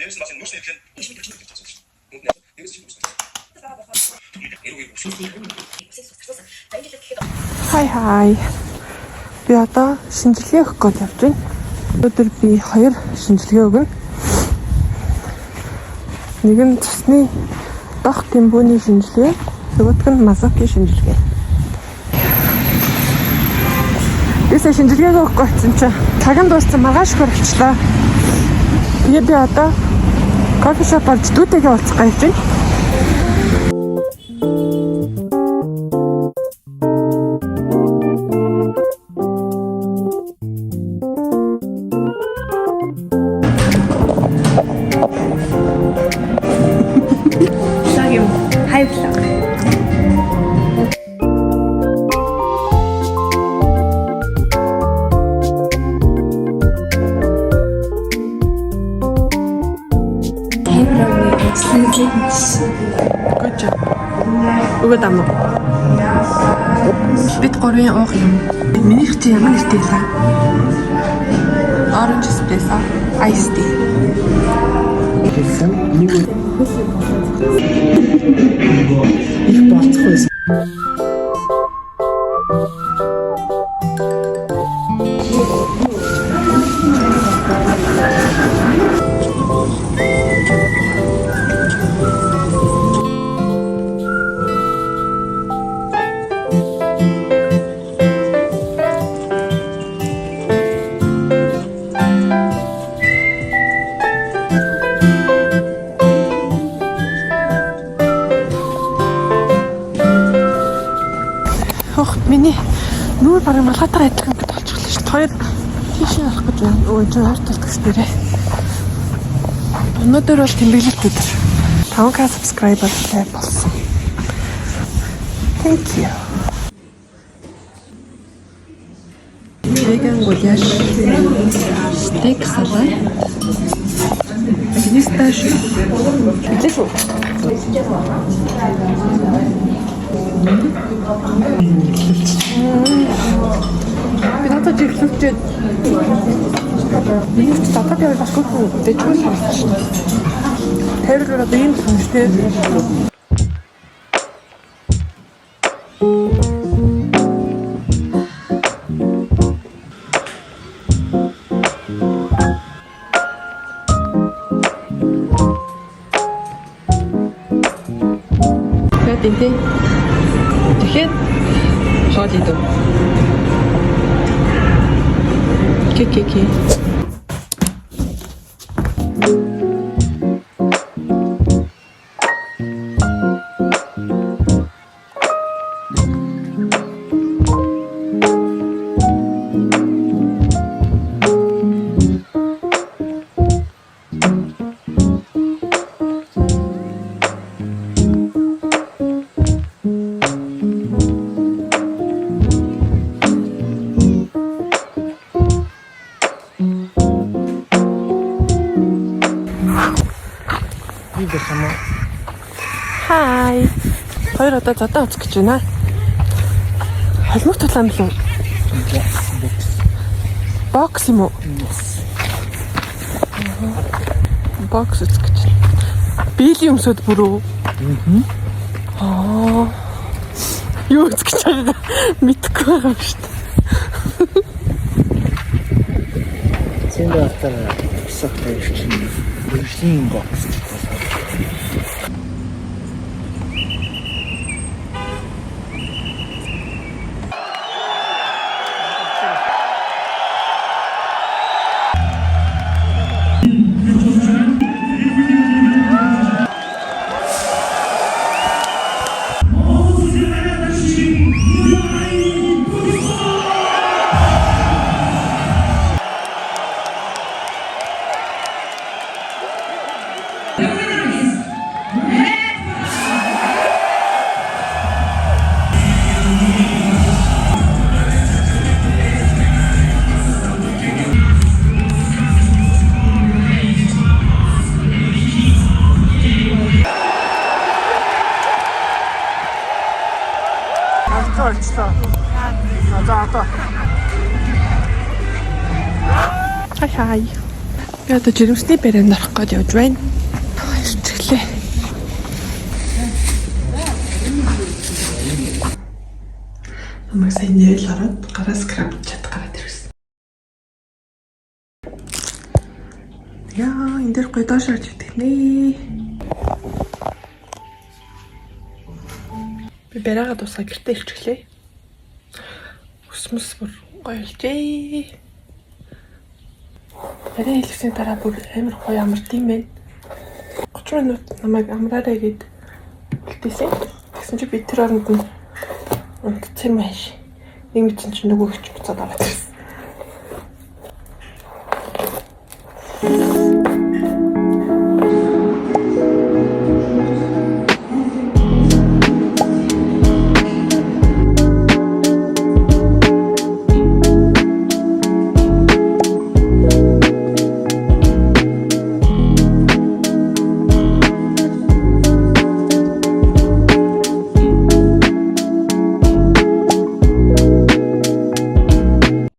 Дээрээс нь бас нүүрс нэвлэн Хай. Би одоо шинжилгээ өгөх гэж явж байна. Өнөөдөр би 2 шинжилгээ өгнө. Нэг нь цусны дох тэмбүүний шинжилгээ, нөгөөх нь мазокийн шинжилгээ. Эсэ шинжилгээг өгөх гэсэн чинь цагаан дууссан маргааш хөрөлчлөө. Тэгээд би одоо кофе шоп орж дүүтэйгээ уулзах гэж байна. Good job. Өгөөд ам уу? Бид гурвын уух юм. Минийх чи ямар нэртэй вэ? Orange espresso, iced tea. Их бацгүй. Миний нүүр бараг малгайтайгаа адилхан гэж болчихлоо шүү дээ. Хоёр тийшээ авах гэж байна. Өө энэ хоёр талдагч дээрээ. Өнөөдөр бол тэмдэглэлт өдөр. 5k subscriber болсон. Thank you. Vegan гуляш, стейк салат, огнисташ. Видишь? Би надад жиглүүлчихэд миний татаад явах бас гоо дэжгүй санагдаж байна. Тэр одоо ийм хүнтэй. Тэнтэй. Тэгэхээр хоол идэв. Кики. Хай. Хоёр одоо задаа үзэх гэж байна. Холимог тулаан билүү? Бокс юм уу? Бокс үзэх гэж байна. Биелийн өмсөд бүрөө. Юу үзэх гэж байгаа мэдэхгүй байгаа юм шүү дээ. Зэндээ автаа сохтой чинь. Бүршийн бокс. Hi. Би одоо жирэмсний бэрэнд орох гээд явж байна. Ирчихлээ. Намайг сайн нээл ороод гараа скраб чад гараад ирсэн. Яа, энэ дээр гоё доош орж идэх нэ. Би бэрээгээ дуусгаа гэртээ ирчихлээ. Өсмөс бүр гоё илжээ. Бэрээ хэлсэн дараа бүр амар гоё амардсан байна. 30 минут намайг амраарай гэд хэлдээсэн. Тэгсэн чи би тэр оронд нь унтсан маш. Нэг мэдсэн чи нөгөө хч буцаад ороод ирсэн.